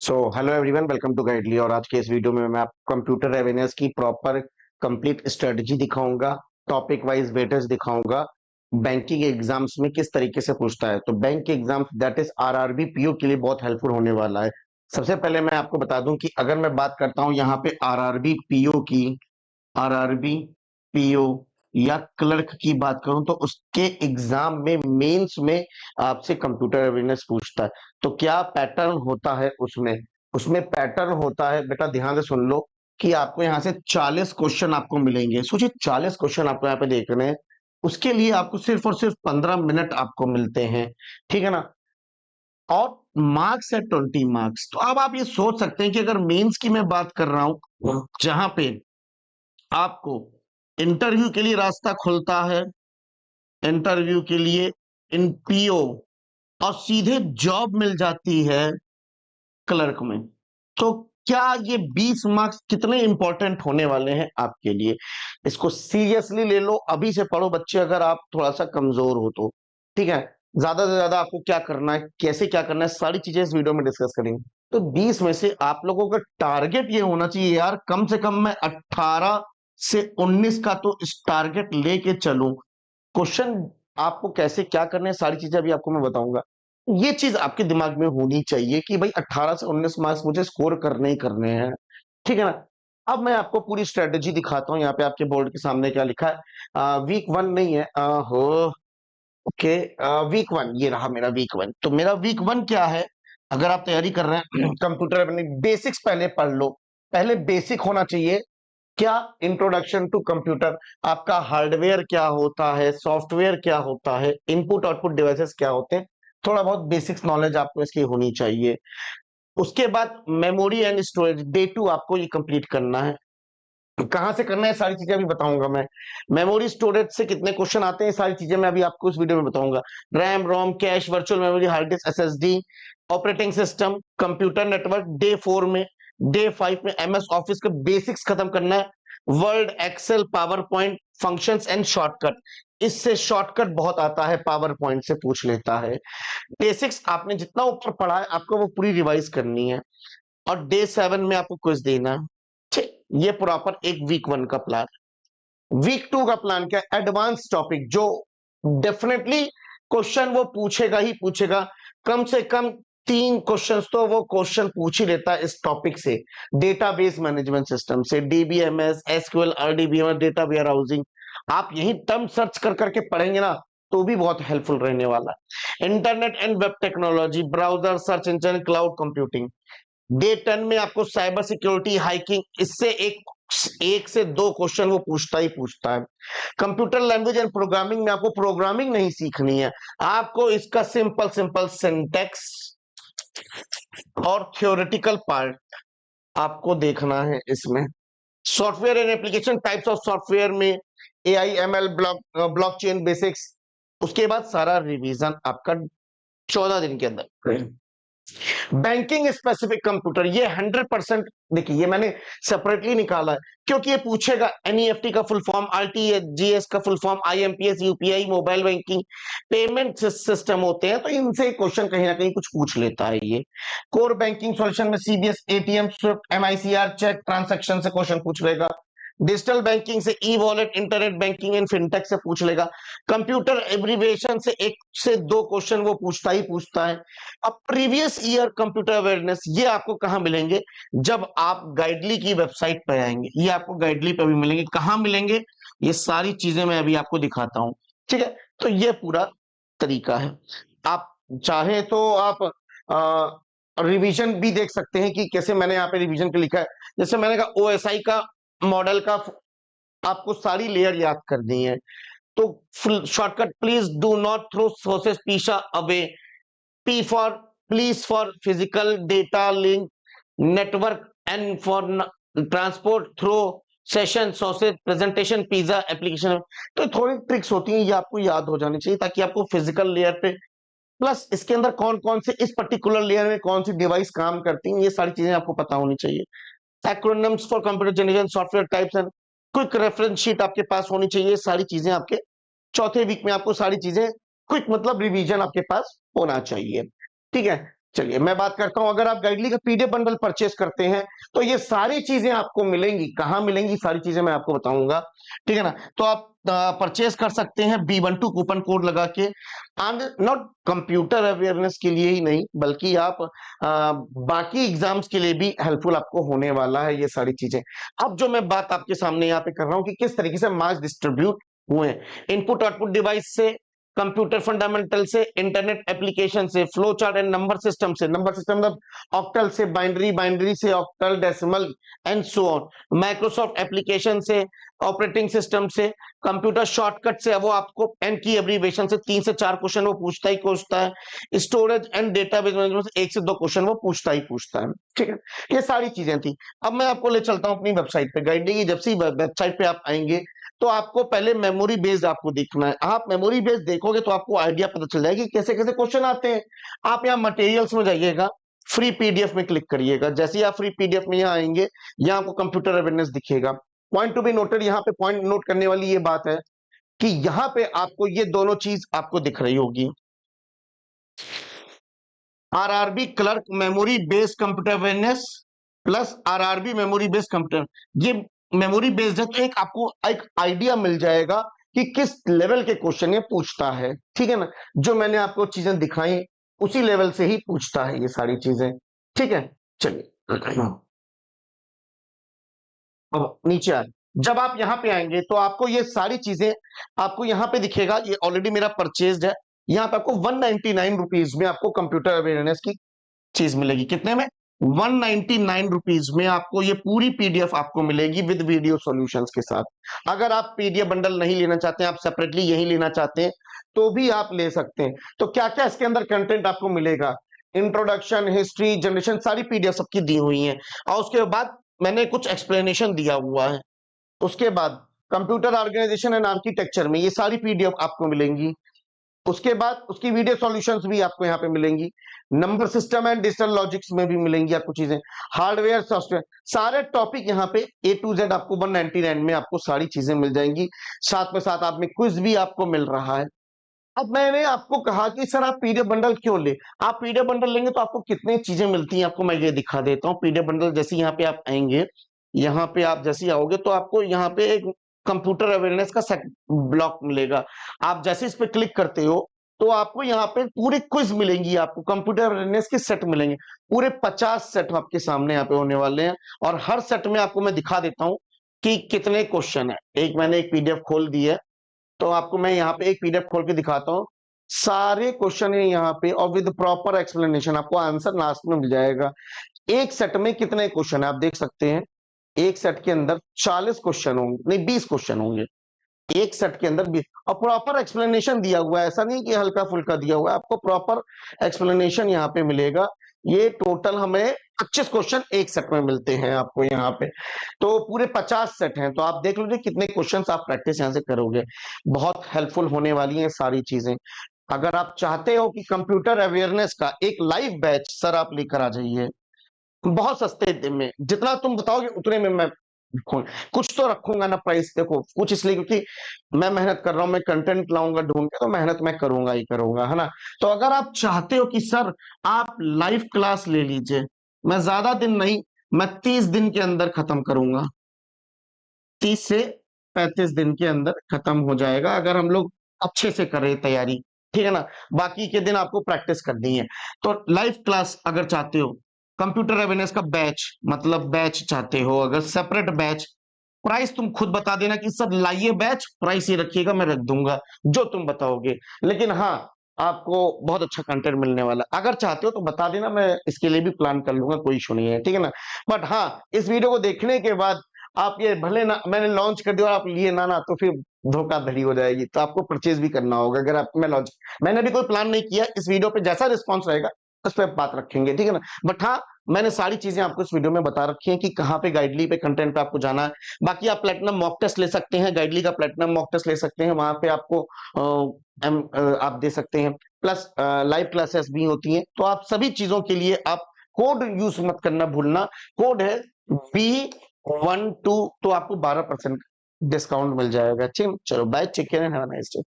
Hello everyone, welcome to Guidely. और आज के इस वीडियो में मैं आपको कंप्यूटर अवेयरनेस की प्रॉपर कंप्लीट स्ट्रेटजी दिखाऊंगा। टॉपिक वाइज वेटेज दिखाऊंगा। बैंकिंग एग्जाम्स में किस तरीके से पूछता है, तो बैंक के exams that is RRB PO के लिए बहुत हेल्पफुल होने वाला है। सबसे पहले मैं आपको बता दूं कि अगर मैं बात करता हूं यहाँ पे आरआरबी पीओ की, आरआरबी पीओ या क्लर्क की बात करूं, तो उसके एग्जाम में मेंस में आपसे कंप्यूटर अवेयरनेस पूछता है। तो क्या पैटर्न होता है उसमें? उसमें पैटर्न होता है, बेटा ध्यान से सुन लो, कि आपको यहाँ से 40 क्वेश्चन आपको मिलेंगे। सोचिए 40 क्वेश्चन आपको यहाँ पे देख रहे हैं, उसके लिए आपको सिर्फ और सिर्फ 15 मिनट आपको मिलते हैं, ठीक है ना। और मार्क्स है 20 मार्क्स। तो अब आप ये सोच सकते हैं कि अगर मेंस की मैं बात कर रहा हूं, जहां पे आपको इंटरव्यू के लिए रास्ता खुलता है, इंटरव्यू के लिए इन पीओ, और सीधे जॉब मिल जाती है क्लर्क में, तो क्या ये 20 मार्क्स कितने इंपॉर्टेंट होने वाले हैं आपके लिए? इसको सीरियसली ले लो, अभी से पढ़ो बच्चे, अगर आप थोड़ा सा कमजोर हो तो। ठीक है, ज्यादा से ज्यादा आपको क्या करना है, कैसे क्या करना है, सारी चीजें इस वीडियो में डिस्कस करेंगे। तो 20 में से आप लोगों का टारगेट ये होना चाहिए यार, कम से कम मैं 18 से 19 का तो इस टारगेट लेके चलूं। क्वेश्चन आपको कैसे क्या करने हैं, सारी चीजें अभी आपको मैं बताऊंगा। ये चीज आपके दिमाग में होनी चाहिए कि भाई 18 से 19 मार्क्स मुझे स्कोर करने ही करने हैं, ठीक है ना। अब मैं आपको पूरी स्ट्रेटेजी दिखाता हूं। यहाँ पे आपके बोर्ड के सामने क्या लिखा है, वीक वन नहीं है, हो ओके, वीक वन ये रहा मेरा वीक वन। तो मेरा वीक वन क्या है, अगर आप तैयारी कर रहे हैं कंप्यूटर अपने बेसिक्स पहले पढ़ लो। पहले बेसिक होना चाहिए क्या, इंट्रोडक्शन टू कंप्यूटर। आपका हार्डवेयर क्या होता है, सॉफ्टवेयर क्या होता है, इनपुट आउटपुट डिवाइसेस क्या होते हैं, थोड़ा बहुत बेसिक्स नॉलेज आपको इसकी होनी चाहिए। उसके बाद memory and storage, day two आपको ये कंप्लीट करना है। कहां से करना है सारी चीजें अभी बताऊंगा मैं। मेमोरी स्टोरेज से कितने क्वेश्चन आते हैं, सारी चीजें मैं अभी आपको इस वीडियो में बताऊंगा। RAM ROM cash virtual memory hard disk SSD, operating system computer network day 4 में। डे 5 में एमएस ऑफिस के बेसिक्स खत्म करना है। Word Excel PowerPoint functions and shortcut, इससे शॉर्टकट बहुत आता है, पावर पॉइंट से पूछ लेता है। बेसिक्स आपने जितना ऊपर पढ़ा है आपको वो पूरी रिवाइज करनी है। और डे 7 में आपको क्विज देना है। ठीक, ये प्रॉपर एक वीक वन का प्लान। वीक टू का प्लान क्या है, एडवांस टॉपिक, जो डेफिनेटली क्वेश्चन वो पूछेगा ही पूछेगा। कम से कम 3 क्वेश्चंस तो वो क्वेश्चन पूछ ही लेता है इस टॉपिक से। डेटाबेस मैनेजमेंट सिस्टम से, DBMS SQL RDBMS data warehousing, आप यही टर्म सर्च कर करके पढ़ेंगे ना, तो भी बहुत हेल्पफुल रहने वाला है। Internet and web technology, browser search engine cloud computing. Day 10 में आपको साइबर सिक्योरिटी हाइकिंग, इससे एक से दो क्वेश्चन वो पूछता ही पूछता है। कंप्यूटर लैंग्वेज एंड प्रोग्रामिंग में आपको प्रोग्रामिंग नहीं सीखनी है, आपको इसका सिंपल सिंपल सिंटेक्स और थ्योरेटिकल पार्ट आपको देखना है इसमें। Software and application types of software में एआई एमएल ब्लॉकचेन बेसिक्स। उसके बाद सारा रिवीजन आपका 14 दिन के अंदर। बैंकिंग स्पेसिफिक कंप्यूटर, ये 100%, देखिए ये मैंने सेपरेटली निकाला है क्योंकि ये पूछेगा। एनईएफटी का फुल फॉर्म, आरटीजीएस का full form, IMPS, UPI, mobile banking, payment system होते हैं, तो इनसे क्वेश्चन कहीं ना कहीं कुछ पूछ लेता है ये। कोर बैंकिंग सॉल्यूशन में CBS, ATM, SWIFT, MICR, cheque transaction से क्वेश्चन पूछ लेगा। डिजिटल बैंकिंग से e wallet, internet banking and fintech से पूछ लेगा। कंप्यूटर एब्रीविएशन से 1 से 2 क्वेश्चन वो पूछता ही पूछता है। अब प्रीवियस ईयर कंप्यूटर अवेयरनेस ये आपको कहां मिलेंगे, जब आप गाइडली की वेबसाइट पर आएंगे, ये आपको गाइडली पे भी मिलेंगे। कहां मिलेंगे, ये सारी चीजें मैं अभी आपको दिखाता हूं, ठीक है। तो ये पूरा तरीका है। आप चाहे तो आप रिवीजन भी देख सकते हैं कि कैसे मैंने यहाँ पे रिवीजन के लिखा है। जैसे मैंने कहा ओएसआई का मॉडल का आपको सारी लेयर याद करनी है, तो shortcut please do not throw sources पीछा away. P for police for physical data link network, N for transport through session sausage presentation pizza application। तो थोड़ी ट्रिक्स होती हैं, ये आपको याद हो जानी चाहिए ताकि आपको फिजिकल लेयर पे, प्लस इसके अंदर कौन कौन से इस पर्टिकुलर लेयर में कौन सी डिवाइस काम करती हैं, ये सारी चीजें आपको पता होनी चाहिए। Acronyms for computer generation software types and quick reference sheet आपके पास होनी चाहिए। सारी चीजें आपके चौथे वीक में आपको सारी चीजें क्विक मतलब रिवीजन आपके पास होना चाहिए, ठीक है। चलिए मैं बात करता हूं, अगर आप गाइडली का पीडीएफ बंडल परचेस करते हैं तो ये सारी चीजें आपको मिलेंगी। कहां मिलेंगी सारी चीजें मैं आपको बताऊंगा, ठीक है ना। तो आप परचेस कर सकते हैं B12 कूपन कोड लगा के, एंड नॉट कंप्यूटर अवेयरनेस के लिए ही नहीं बल्कि आप बाकी एग्जाम्स के लिए भी हेल्पफुल आपको होने वाला है ये सारी चीजें। अब जो मैं बात आपके सामने यहाँ पे कर रहा हूँ कि किस तरीके से मार्क्स डिस्ट्रीब्यूट हुए हैं, इनपुट आउटपुट डिवाइस से, कंप्यूटर फंडामेंटल से, इंटरनेट एप्लीकेशन से, flow chart and number system से, नंबर सिस्टम मतलब ऑक्टल से बाइनरी, बाइनरी से octal, decimal and so on, Microsoft application से, ऑपरेटिंग सिस्टम से, कंप्यूटर शॉर्टकट से, वो आपको एन की एब्रीवेशन से 3 से 4 क्वेश्चन वो पूछता ही पूछता है, स्टोरेज एंड डेटाबेस मैनेजमेंट से 1 से 2 क्वेश्चन वो पूछता ही पूछता है, ठीक है। ये सारी चीजें थी। अब मैं आपको ले चलता हूं अपनी वेबसाइट पे, गाइडिंग की जब से वेबसाइट पे आप आएंगे तो आपको पहले मेमोरी बेस्ड आपको देखना है। आप मेमोरी बेस्ड देखोगे तो आपको आइडिया पता चल जाएगी कैसे कैसे क्वेश्चन आते हैं। आप यहाँ मटेरियल्स में जाइएगा, फ्री पीडीएफ में क्लिक करिएगा। जैसे ही आप फ्री पीडीएफ में यहाँ आएंगे, यहाँ आपको कंप्यूटर अवेयरनेस दिखेगा। पॉइंट टू बी नोटेड, यहाँ पे पॉइंट नोट करने वाली ये बात है कि यहाँ पे आपको ये दोनों चीज आपको दिख रही होगी, RRB clerk memory based computer awareness plus RRB memory based computer. ये मेमोरी बेस्ड है तो एक आपको एक आइडिया मिल जाएगा कि किस लेवल के क्वेश्चन ये पूछता है, ठीक है ना। जो मैंने आपको चीजें दिखाई उसी लेवल से ही पूछता है ये सारी चीजें, ठीक है। चलिए अब नीचे आए, जब आप यहाँ पे आएंगे तो आपको ये सारी चीजें आपको यहाँ पे दिखेगा। ये ऑलरेडी मेरा परचेज्ड है। यहाँ पे आपको 199 रुपीज में आपको कंप्यूटर अवेयरनेस की चीज मिलेगी। कितने में? 199 रुपीज में आपको ये पूरी पीडीएफ आपको मिलेगी विद वीडियो सॉल्यूशंस के साथ। अगर आप पीडीएफ बंडल नहीं लेना चाहते हैं, आप सेपरेटली यही लेना चाहते हैं तो भी आप ले सकते हैं। तो क्या क्या इसके अंदर कंटेंट आपको मिलेगा, इंट्रोडक्शन, हिस्ट्री, जनरेशन, सारी पीडीएफ सबकी दी हुई है। और उसके बाद मैंने कुछ एक्सप्लेनेशन दिया हुआ है। उसके बाद कंप्यूटर ऑर्गेनाइजेशन एंड आर्किटेक्चर में ये सारी पीडीएफ आपको मिलेंगी। उसके बाद उसकी वीडियो सॉल्यूशंस भी आपको यहाँ पे मिलेंगी। Number system and digital logics में भी मिलेंगी आपको चीजें, हार्डवेयर सॉफ्टवेयर, सारे टॉपिक यहाँ पे A to Z आपको 199 में आपको सारी चीजें मिल जाएंगी। साथ में साथ आप में क्विज भी आपको मिल रहा है। अब मैंने आपको कहा कि सर आप पीडीएफ बंडल क्यों ले, आप पीडीएफ बंडल लेंगे तो आपको कितनी चीजें मिलती हैं आपको मैं ये दिखा देता हूँ। पीडीएफ बंडल जैसे यहाँ पे आप आएंगे, यहाँ पे आप जैसे आओगे तो आपको यहाँ पे एक कंप्यूटर अवेयरनेस का सेट ब्लॉक मिलेगा। आप जैसे इस पे क्लिक करते हो तो आपको यहाँ पे पूरी क्विज मिलेंगी, आपको कंप्यूटर अवेयरनेस के सेट मिलेंगे। पूरे 50 सेट आपके सामने यहाँ पे होने वाले हैं और हर सेट में आपको मैं दिखा देता हूँ कि कितने क्वेश्चन है। एक मैंने एक पीडीएफ खोल दी है तो आपको मैं यहाँ पे एक पीडीएफ खोल के दिखाता हूँ। सारे क्वेश्चन है यहाँ पे और विद प्रॉपर एक्सप्लेनेशन, आपको आंसर लास्ट में मिल जाएगा। एक सेट में कितने क्वेश्चन है आप देख सकते हैं। एक सेट के अंदर 40 क्वेश्चन होंगे, नहीं 20 क्वेश्चन होंगे एक सेट के अंदर भी, और प्रॉपर एक्सप्लेनेशन दिया हुआ है। ऐसा नहीं कि हल्का फुल्का दिया हुआ है, आपको प्रॉपर एक्सप्लेनेशन यहाँ पे मिलेगा। ये टोटल हमें 25 क्वेश्चन एक सेट में मिलते हैं आपको यहाँ पे। तो पूरे 50 सेट हैं, तो आप देख लीजिए कितने क्वेश्चंस आप प्रैक्टिस यहाँ से करोगे। बहुत हेल्पफुल होने वाली हैं सारी चीजें। अगर आप चाहते हो कि कंप्यूटर अवेयरनेस का एक लाइव बैच सर आप लेकर आ जाइए बहुत सस्ते दिन में, जितना तुम बताओगे उतने में मैं कुछ तो रखूंगा ना प्राइस। देखो कुछ इसलिए क्योंकि मैं मेहनत कर रहा हूं, मैं कंटेंट लाऊंगा ढूंढ के, तो मेहनत मैं करूंगा ही करूंगा, है ना। तो अगर आप चाहते हो कि सर आप लाइव क्लास ले लीजिए, मैं ज्यादा दिन नहीं, मैं 30 दिन के अंदर खत्म करूंगा। 30 से 35 दिन के अंदर खत्म हो जाएगा अगर हम लोग अच्छे से करें तैयारी, ठीक है ना। बाकी के दिन आपको प्रैक्टिस करनी है। तो लाइव क्लास अगर चाहते हो, कंप्यूटर अवेयरनेस का बैच मतलब बैच चाहते हो, अगर सेपरेट बैच, प्राइस तुम खुद बता देना कि सर लाइए बैच, प्राइस ये रखिएगा, मैं रख दूंगा जो तुम बताओगे। लेकिन हाँ आपको बहुत अच्छा कंटेंट मिलने वाला। अगर चाहते हो तो बता देना, मैं इसके लिए भी प्लान कर लूंगा, कोई इशू नहीं है, ठीक है ना। बट हाँ इस वीडियो को देखने के बाद आप ये भले ना मैंने लॉन्च कर दिया और आप लिए ना तो फिर धोखाधड़ी हो जाएगी, तो आपको परचेज भी करना होगा। अगर आप मैंने भी कोई प्लान नहीं किया, इस वीडियो पे जैसा रिस्पॉन्स रहेगा उस पर बात रखेंगे, ठीक है ना। बट हाँ मैंने सारी चीजें आपको इस वीडियो में बता रखी हैं कि कहाँ पे गाइडली पे कंटेंट पे आपको जाना है। बाकी आप प्लेटिनम मॉक टेस्ट ले सकते हैं, गाइडली का प्लेटिनम मॉक टेस्ट ले सकते हैं, वहां पे आपको आप दे सकते हैं। प्लस लाइव क्लासेस भी होती हैं। तो आप सभी चीजों के लिए आप कोड यूज मत करना भूलना, कोड है B12, तो आपको 12% डिस्काउंट मिल जाएगा। चलो bye, take care and have a nice day.